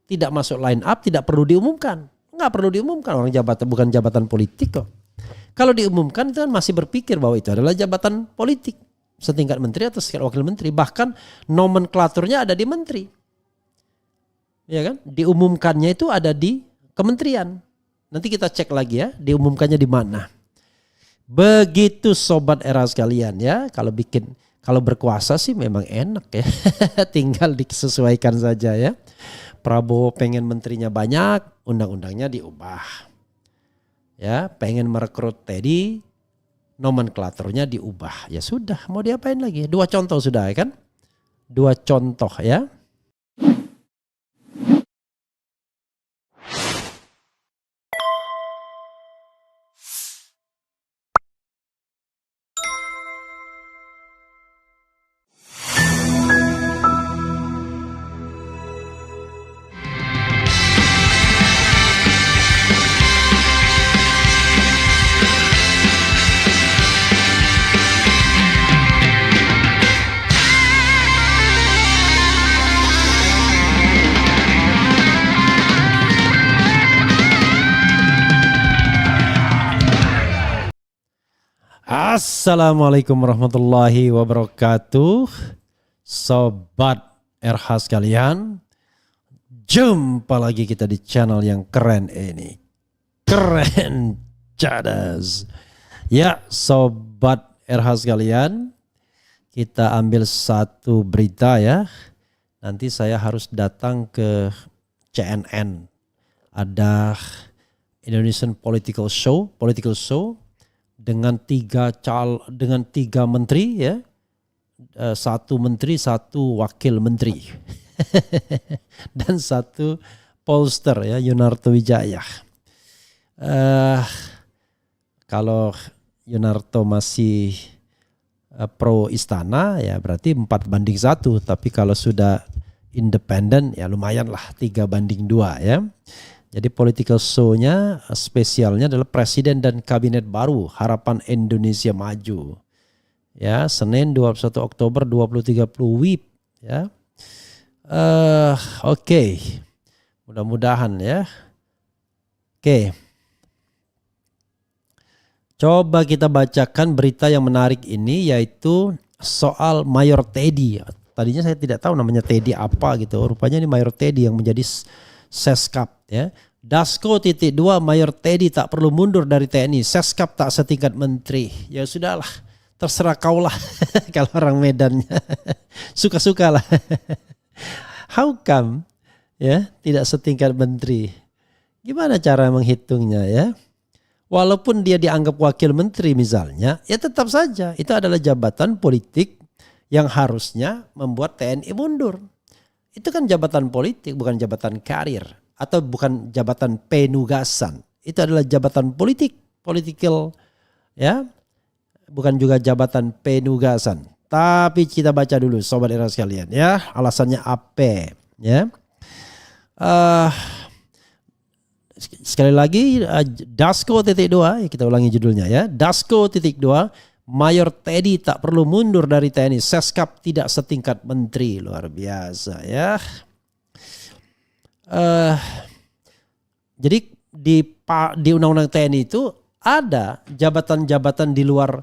tidak masuk line up, tidak perlu diumumkan. Nggak perlu diumumkan, orang jabatan bukan jabatan politik kok. Kalau diumumkan itu kan masih berpikir bahwa itu adalah jabatan politik. Setingkat menteri atau setingkat wakil menteri. Bahkan nomenklaturnya ada di menteri. Ya kan? Diumumkannya itu ada di kementerian. Nanti kita cek lagi ya, diumumkannya di mana. Begitu sobat era sekalian ya. Kalau berkuasa sih memang enak ya. Tinggal disesuaikan saja ya. Prabowo pengen menterinya banyak, undang-undangnya diubah. Ya, pengen merekrut Teddy, nomenklaturnya diubah. Ya sudah, mau diapain lagi? 2 contoh sudah ya kan? 2 contoh ya. Assalamualaikum warahmatullahi wabarakatuh. Sobat RH sekalian, jumpa lagi kita di channel yang keren ini. Keren cadas. Ya sobat RH sekalian, kita ambil satu berita ya. Nanti saya harus datang ke CNN. Ada Indonesian Political Show dengan tiga menteri ya, 1 menteri, 1 wakil menteri dan 1 pollster ya, Yunarto Wijaya. Kalau Yunarto masih pro istana ya berarti 4-1, tapi kalau sudah independen ya lumayan lah 3-2 ya. Jadi political show-nya spesialnya adalah Presiden dan Kabinet Baru Harapan Indonesia Maju. Ya, Senin 21 Oktober 2030 WIB ya. Oke. Mudah-mudahan ya. Oke. Coba kita bacakan berita yang menarik ini, yaitu soal Mayor Teddy. Tadinya saya tidak tahu namanya Teddy apa gitu. Rupanya ini Mayor Teddy yang menjadi Seskap ya. Dasko .2 Mayor Teddy tak perlu mundur dari TNI. Seskap tak setingkat menteri. Ya sudahlah, terserah kaulah. Kalau orang Medannya suka-suka lah. How come ya tidak setingkat menteri? Gimana cara menghitungnya ya? Walaupun dia dianggap wakil menteri misalnya, ya tetap saja itu adalah jabatan politik yang harusnya membuat TNI mundur. Itu kan jabatan politik, bukan jabatan karir. Atau bukan jabatan penugasan. Itu adalah jabatan politik. Political ya. Bukan juga jabatan penugasan. Tapi kita baca dulu sobat era sekalian ya. Alasannya apa ya. Sekali lagi Dasko .2, kita ulangi judulnya ya. Dasko .2 Mayor Teddy tak perlu mundur dari TNI. Seskap tidak setingkat menteri. Luar biasa ya. Jadi di undang-undang TNI itu ada jabatan-jabatan di luar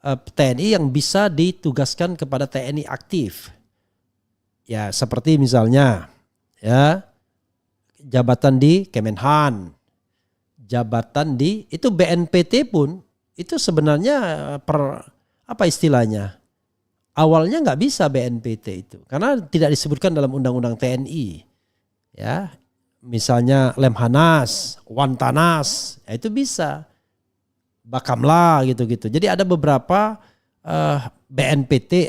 TNI yang bisa ditugaskan kepada TNI aktif. Ya seperti misalnya ya jabatan di Kemenhan, jabatan di itu BNPT pun itu sebenarnya apa istilahnya? Awalnya nggak bisa BNPT itu karena tidak disebutkan dalam undang-undang TNI. Ya, misalnya Lemhanas, Wantanas, ya itu bisa. Bakamla gitu-gitu. Jadi ada beberapa BNPT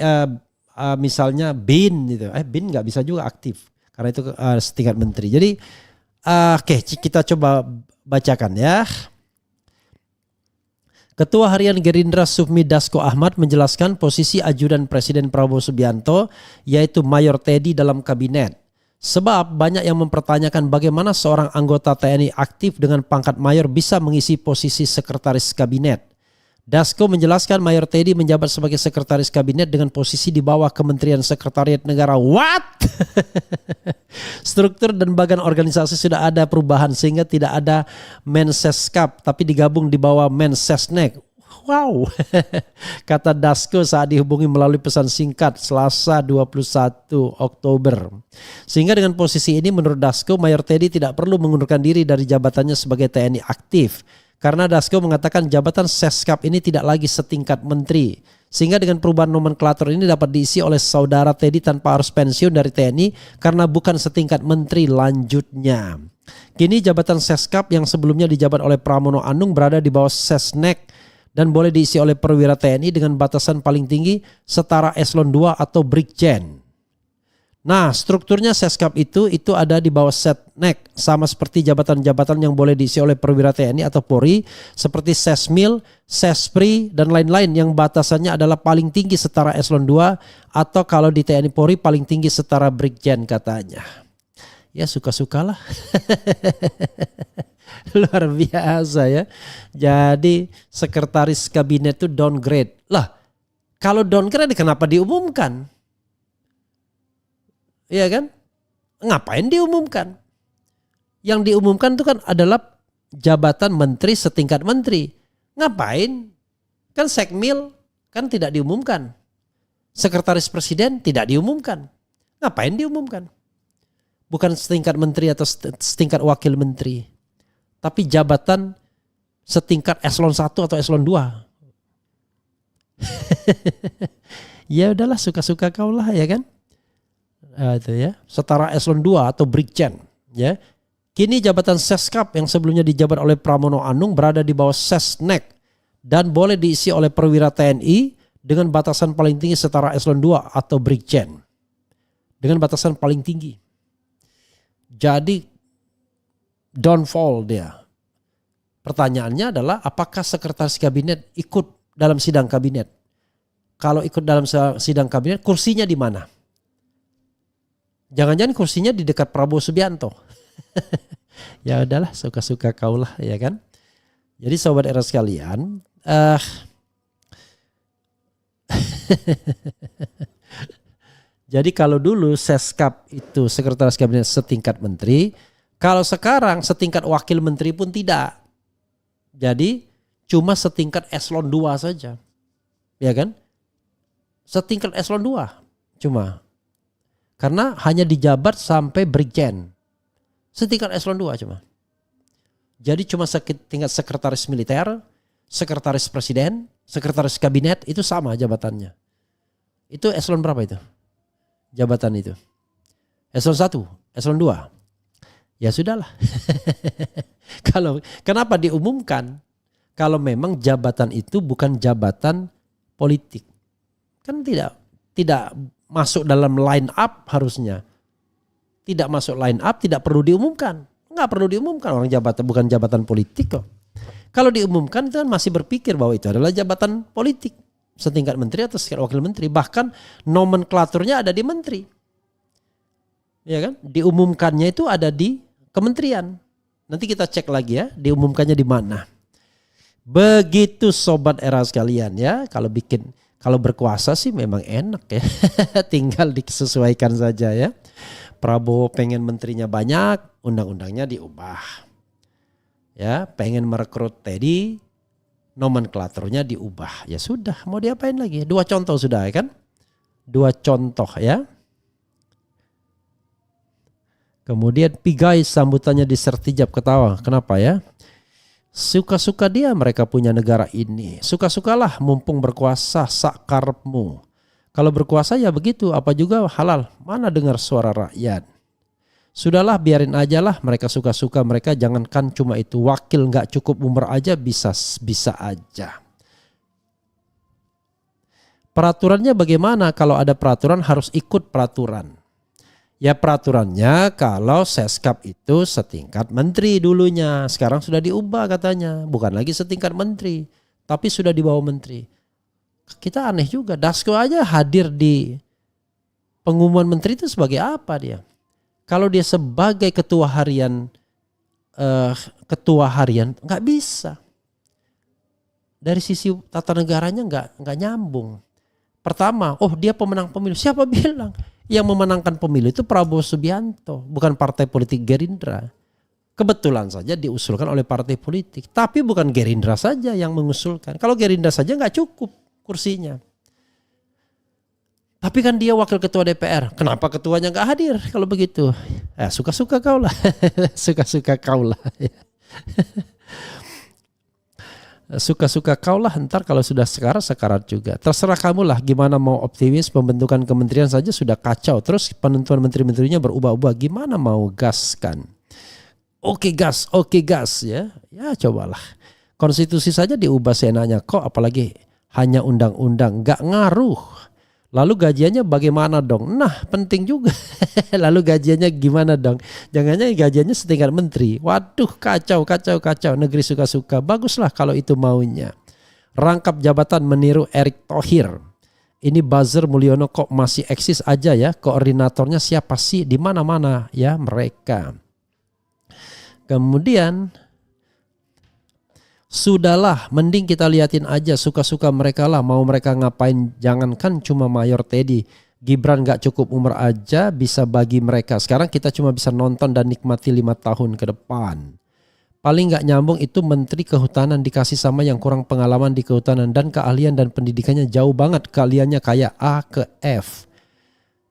misalnya BIN gitu. BIN nggak bisa juga aktif karena itu setingkat menteri. Jadi oke, kita coba bacakan ya. Ketua Harian Gerindra Sufmi Dasko Ahmad menjelaskan posisi ajudan Presiden Prabowo Subianto yaitu Mayor Teddy dalam kabinet. Sebab banyak yang mempertanyakan bagaimana seorang anggota TNI aktif dengan pangkat mayor bisa mengisi posisi sekretaris kabinet. Dasko menjelaskan Mayor Teddy menjabat sebagai sekretaris kabinet dengan posisi di bawah Kementerian Sekretariat Negara. What? Struktur dan bagan organisasi sudah ada perubahan sehingga tidak ada Menseskap tapi digabung di bawah Mensesnek. Wow, kata Dasko saat dihubungi melalui pesan singkat Selasa 21 Oktober. Sehingga dengan posisi ini menurut Dasko, Mayor Teddy tidak perlu mengundurkan diri dari jabatannya sebagai TNI aktif. Karena Dasko mengatakan jabatan Seskap ini tidak lagi setingkat menteri. Sehingga dengan perubahan nomenklatur ini dapat diisi oleh saudara Teddy tanpa harus pensiun dari TNI karena bukan setingkat menteri lanjutnya. Kini jabatan Seskap yang sebelumnya dijabat oleh Pramono Anung berada di bawah Sesnek dan boleh diisi oleh perwira TNI dengan batasan paling tinggi setara eselon 2 atau Brigjen. Nah, strukturnya Seskap itu ada di bawah Setnek, sama seperti jabatan-jabatan yang boleh diisi oleh perwira TNI atau Polri seperti Sesmil, Sespri dan lain-lain yang batasannya adalah paling tinggi setara eselon 2 atau kalau di TNI Polri paling tinggi setara Brigjen katanya. Ya suka-sukalah. Luar biasa ya. Jadi sekretaris kabinet itu downgrade. Lah, kalau downgrade kenapa diumumkan? Iya kan? Ngapain diumumkan? Yang diumumkan itu kan adalah jabatan menteri setingkat menteri. Ngapain? Kan sekmil kan tidak diumumkan. Sekretaris presiden tidak diumumkan. Ngapain diumumkan? Bukan setingkat menteri atau setingkat wakil menteri. Tapi jabatan setingkat eselon 1 atau eselon 2. Ya udahlah suka-suka kau lah ya kan? Itu ya, setara eselon 2 atau Brigjen ya. Kini jabatan Seskap yang sebelumnya dijabat oleh Pramono Anung berada di bawah Sesnek dan boleh diisi oleh perwira TNI dengan batasan paling tinggi setara eselon 2 atau Brigjen. Dengan batasan paling tinggi. Jadi downfall dia. Pertanyaannya adalah apakah sekretaris kabinet ikut dalam sidang kabinet? Kalau ikut dalam sidang kabinet kursinya di mana? Jangan-jangan kursinya di dekat Prabowo Subianto. Ya udahlah suka-suka kaulah ya kan. Jadi sobat era sekalian, jadi kalau dulu Seskap itu sekretaris kabinet setingkat menteri, kalau sekarang setingkat wakil menteri pun tidak. Jadi cuma setingkat eselon 2 saja. Ya kan? Setingkat eselon 2 cuma. Karena hanya dijabat sampai Brigjen. Setingkat eselon 2 cuma. Jadi cuma setingkat sekretaris militer, sekretaris presiden, sekretaris kabinet itu sama jabatannya. Itu eselon berapa itu? Jabatan itu. Eselon 1, eselon 2. Ya sudahlah. Kenapa diumumkan? Kalau memang jabatan itu bukan jabatan politik. Kan tidak masuk dalam line up harusnya. Tidak masuk line up, tidak perlu diumumkan. Nggak perlu diumumkan, orang jabatan bukan jabatan politik kok. Kalau diumumkan itu kan masih berpikir bahwa itu adalah jabatan politik. Setingkat menteri atau setingkat wakil menteri. Bahkan nomenklaturnya ada di menteri. Ya kan? Diumumkannya itu ada di kementerian. Nanti kita cek lagi ya, diumumkannya di mana. Begitu sobat era sekalian ya, kalau berkuasa sih memang enak ya. Tinggal disesuaikan saja ya. Prabowo pengen menterinya banyak, undang-undangnya diubah. Ya, pengen merekrut Teddy, nomenklaturnya diubah. Ya sudah, mau diapain lagi? 2 contoh sudah ya kan? 2 contoh ya. Kemudian Pigai sambutannya disertijab ketawa. Kenapa ya? Suka-suka dia mereka punya negara ini. Suka-sukalah mumpung berkuasa sakarepmu. Kalau berkuasa ya begitu, apa juga halal. Mana dengar suara rakyat. Sudahlah biarin aja lah mereka suka-suka mereka. Jangankan cuma itu wakil gak cukup umur aja bisa aja. Peraturannya bagaimana? Kalau ada peraturan harus ikut peraturan. Ya peraturannya kalau Seskap itu setingkat menteri dulunya. Sekarang sudah diubah katanya. Bukan lagi setingkat menteri. Tapi sudah di bawah menteri. Kita aneh juga. Dasko aja hadir di pengumuman menteri itu sebagai apa dia? Kalau dia sebagai ketua harian nggak bisa. dari sisi tata negaranya nggak nyambung. Pertama, dia pemenang pemilu. Siapa bilang? Yang memenangkan pemilu itu Prabowo Subianto, bukan partai politik Gerindra. Kebetulan saja diusulkan oleh partai politik, tapi bukan Gerindra saja yang mengusulkan. Kalau Gerindra saja nggak cukup kursinya. Tapi kan dia wakil ketua DPR. Kenapa ketuanya nggak hadir kalau begitu? Suka-suka kau lah. Suka-suka kau lah. Suka-suka kau lah, ntar kalau sudah sekarat juga. Terserah kamu lah gimana mau optimis, pembentukan kementerian saja sudah kacau. Terus penentuan menteri-menterinya berubah-ubah, gimana mau gaskan? Oke gas ya. Ya cobalah. Konstitusi saja diubah seenaknya kok, apalagi hanya undang-undang, gak ngaruh. Lalu gajiannya bagaimana dong? Nah penting juga. Lalu gajiannya gimana dong? Jangannya gajiannya setingkat menteri. Waduh kacau. Negeri suka-suka. Baguslah kalau itu maunya. Rangkap jabatan meniru Erick Thohir. Ini buzzer Mulyono kok masih eksis aja ya. Koordinatornya siapa sih? Di mana-mana ya mereka. Kemudian sudahlah, mending kita liatin aja suka-suka mereka lah, mau mereka ngapain. Jangankan cuma Mayor Teddy, Gibran gak cukup umur aja bisa bagi mereka. Sekarang kita cuma bisa nonton dan nikmati 5 tahun ke depan. Paling gak nyambung itu Menteri Kehutanan dikasih sama yang kurang pengalaman di kehutanan dan keahlian dan pendidikannya jauh banget. Keahliannya kayak A ke F.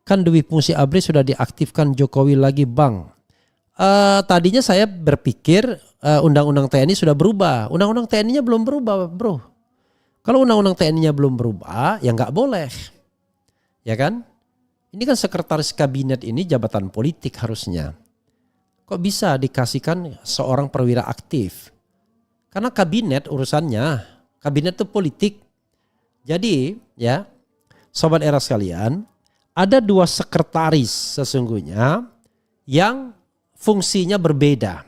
Kan Dwi Fungsi ABRI sudah diaktifkan Jokowi lagi bang. Tadinya saya berpikir undang-undang TNI sudah berubah. Undang-undang TNI-nya belum berubah bro. Kalau undang-undang TNI-nya belum berubah ya nggak boleh. Ya kan? Ini kan sekretaris kabinet ini jabatan politik harusnya. Kok bisa dikasihkan seorang perwira aktif? Karena kabinet urusannya. Kabinet itu politik. Jadi ya sobat era sekalian, ada 2 sekretaris sesungguhnya yang fungsinya berbeda.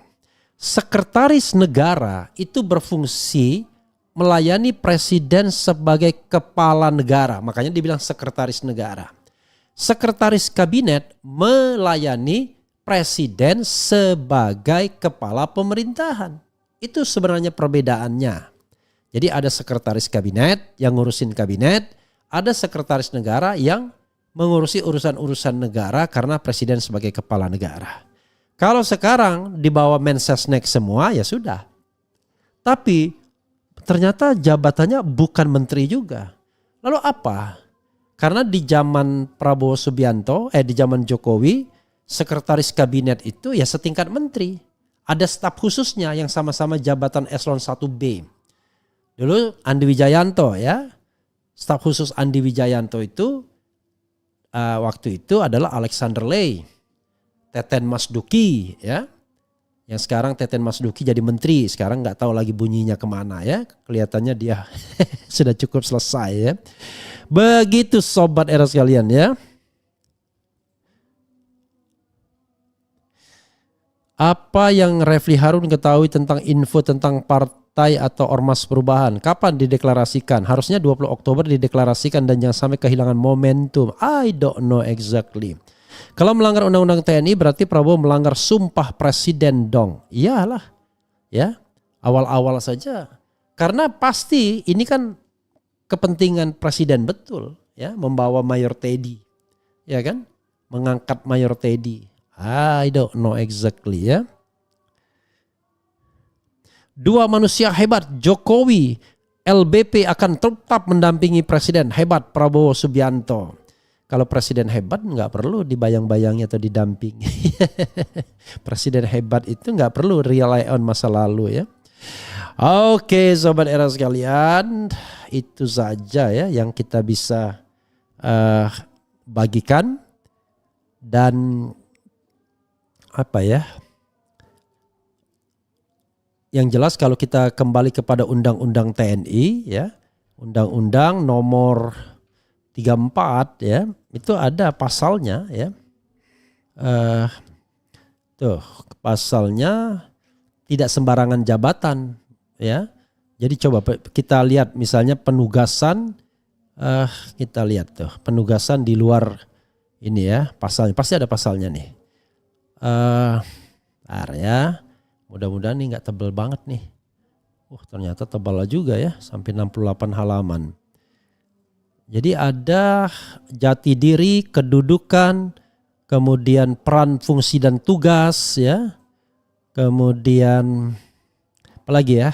Sekretaris negara itu berfungsi melayani presiden sebagai kepala negara. Makanya dibilang sekretaris negara. Sekretaris kabinet melayani presiden sebagai kepala pemerintahan. Itu sebenarnya perbedaannya. Jadi ada sekretaris kabinet yang ngurusin kabinet. Ada sekretaris negara yang mengurusi urusan-urusan negara karena presiden sebagai kepala negara. Kalau sekarang di bawah Mensesnek semua ya sudah. Tapi ternyata jabatannya bukan menteri juga. Lalu apa? Karena di zaman Prabowo Subianto, di zaman Jokowi, sekretaris kabinet itu ya setingkat menteri. Ada staf khususnya yang sama-sama jabatan eselon 1B. Dulu Andi Wijayanto ya. Staf khusus Andi Wijayanto itu waktu itu adalah Alexander Ley. Teten Mas Duki ya, yang sekarang Teten Mas Duki jadi menteri, sekarang nggak tahu lagi bunyinya kemana ya, kelihatannya dia sudah cukup selesai ya. Begitu sobat era sekalian ya. Apa yang Refli Harun ketahui tentang info tentang partai atau ormas perubahan? Kapan dideklarasikan? Harusnya 20 Oktober dideklarasikan dan jangan sampai kehilangan momentum. I don't know exactly. Kalau melanggar undang-undang TNI berarti Prabowo melanggar sumpah presiden dong. Iyalah ya, awal-awal saja. Karena pasti ini kan kepentingan presiden betul ya, membawa Mayor Teddy. Ya kan? Mengangkat Mayor Teddy. I don't know exactly ya. 2 manusia hebat, Jokowi, LBP akan tetap mendampingi presiden hebat Prabowo Subianto. Kalau presiden hebat nggak perlu dibayang-bayangi atau didampingi. Presiden hebat itu nggak perlu rely on masa lalu ya. Oke sobat era sekalian, itu saja ya yang kita bisa bagikan. Dan apa ya, yang jelas kalau kita kembali kepada undang-undang TNI ya, undang-undang nomor 34 ya, itu ada pasalnya ya. Tuh pasalnya tidak sembarangan jabatan ya. Jadi coba kita lihat misalnya penugasan, kita lihat tuh penugasan di luar ini ya, pasalnya pasti ada pasalnya nih. Bentar ya, mudah-mudahan nih nggak tebel banget nih. Ternyata tebal juga ya, sampai 68 halaman. Jadi ada jati diri, kedudukan, kemudian peran, fungsi dan tugas ya. Kemudian apalagi ya?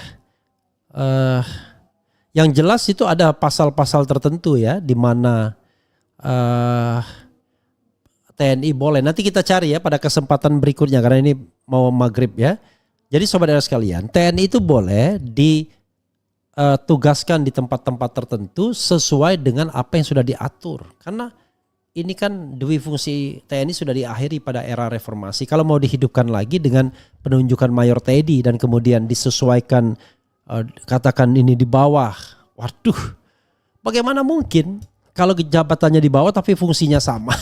Yang jelas itu ada pasal-pasal tertentu ya, di mana TNI boleh. Nanti kita cari ya pada kesempatan berikutnya karena ini mau maghrib ya. Jadi sobat era sekalian, TNI itu boleh ditugaskan di tempat-tempat tertentu sesuai dengan apa yang sudah diatur. Karena ini kan dui fungsi TNI sudah diakhiri pada era reformasi. Kalau mau dihidupkan lagi dengan penunjukan Mayor Teddy dan kemudian disesuaikan, katakan ini di bawah. Waduh, bagaimana mungkin kalau jabatannya di bawah tapi fungsinya sama?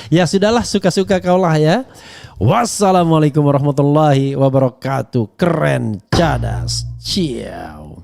Ya sudahlah, suka-suka kaulah ya. Wassalamualaikum warahmatullahi wabarakatuh. Keren, cadas, ciao.